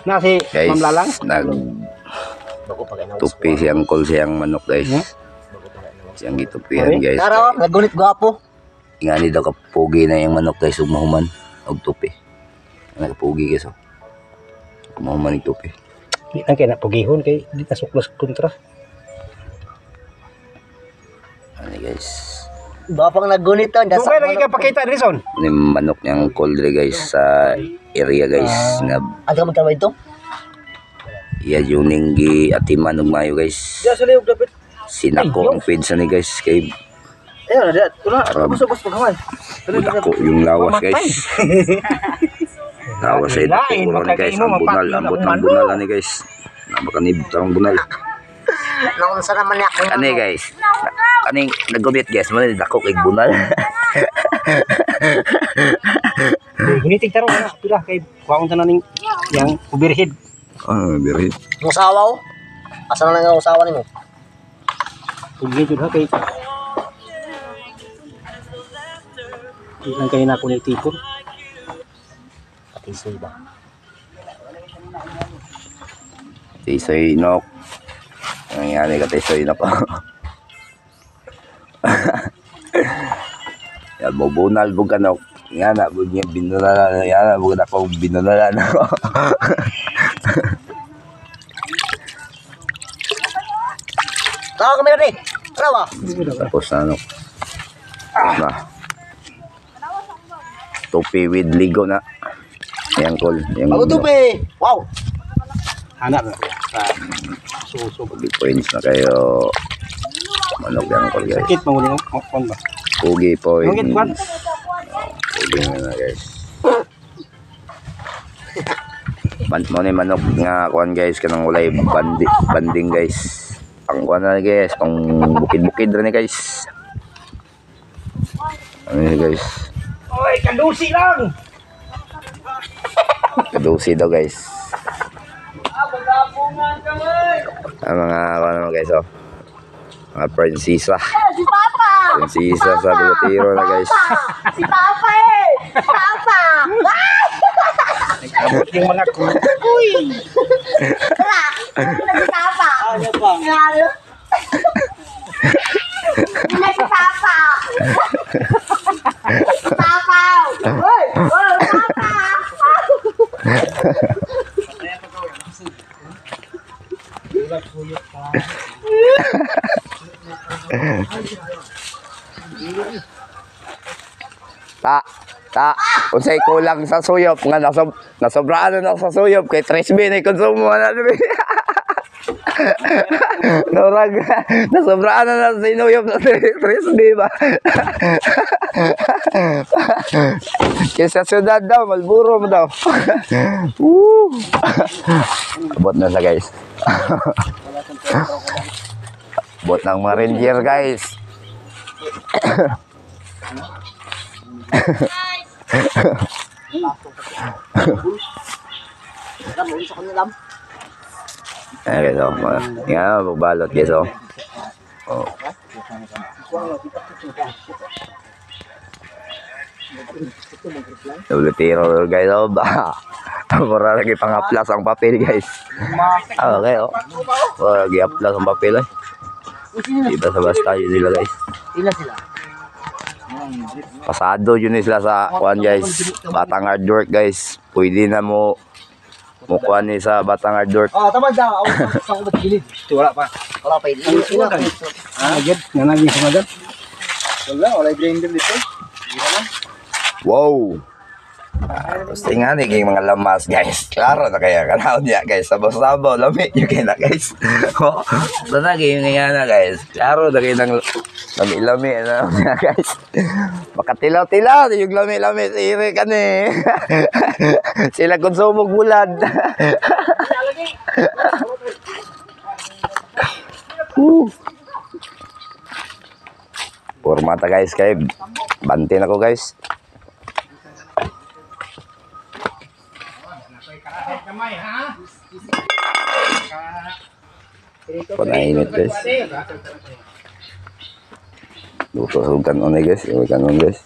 Na si Guys, Ma'am Lalang. Tupi siyang call siyang manok guys. Siyang gitupihan guys. Tara, nagunit gwapo. Ingani daw kapugi na yung manok guys, umahuman og tupi. Nakapugi guys. Umahuman yung tupi. Di na kaya napugihon kay di nasuklas kontra. Ano guys. Bapang nagunit to. So kaya lagi ka pakita diri son. Ni manok niyang call diri guys sa area guys nga Ano ka magkaway ito? iya juning gi atiman og mayo guys. Diya sa liyog dapat. Sinako ang pizza ni guys kay Ayun, diya. Tula, bus-bus pagkamay. dako yung lawas guys. Lawas ay Lain, dako ni guys ang bunal, ambot ng bunal ani guys. Nabakanib tarong bunal. Naon sa naman niya. Ani guys. Kaning nagumit guys, man dako kay bunal. Gunitig tarong na pila kay kuwaon tanan ning yang ubirhid. Biri. Musawa o? Asa na nga usawa ni mo? Pugih jud ha kay. Di lang kay na ko ni tipon. Patisoy ba? Tisoy nok. Nangyari ka tisoy nok. Ya bubunal bukanok. Nga na bunyi binulala ya na bukan ako binulala na. Tawa kami rin. Ano ba? Tapos ano? Na. Tupi with ligo na. Yang call, yang Magutupi! Wow! Anak na sa suso. Big points na kayo. Manok yang call guys. Sakit mo ni kon ba? Pugi points. Ngit kwan. Pugi na guys. Mo ni manok nga kuan guys kanang walay banding guys. Pang kuan na guys, pang bukid-bukid ra ni guys. Ano ni guys? Oy, kandusi lang. Kadusi daw guys. Ang mga ano guys oh. Mga prinsesa. Si Papa! Prinsesa sa Butiro na guys. Si Papa eh! Papa! Yung mga Uy! Tara! Si Papa! Ano ba? Lalo! Hindi si Papa! Si Papa! Uy! Uy! Papa! Ta, unsay kulang sa suyop nga nasobraan na sa suyop kay 3B na konsumo na diri. Norag nasobraan na sa sinuyop na 3B ba. Kaya sa syudad daw Malburo mo daw. Abot na sa guys. Abot ng mga ranger guys. Ayan guys, nga magbalot guys oh. Tiro guys oh ba. Para lagi pang-aplas ang papel guys. Okay oh. Lagi aplas ang papel eh. Iba sa basta yun sila guys. Ilan sila? Pasado yun sila sa kuan guys. Batang hard work guys. Pwede na mo kuan ni sa Batang hard work. Oh, tamad daw. Sa ubot gilid. wala pa. Wala pa. Ilan ka? Agad, nanagin sa magad. Wala grinder dito. Wow. Gusto nga ni kay mga lamas guys. Klaro na kaya kanaon niya guys. Sabaw-sabaw lami yung kaya na guys. So na kayo nga na guys. Klaro na kayo ng lami-lami na niya guys. Makatilaw-tilaw yung lami-lami sa iri ka ni. Sila konsumog bulad. Formata guys kay bantin ako guys. Panainit guys. Luto sa kanon guys. Kanon guys.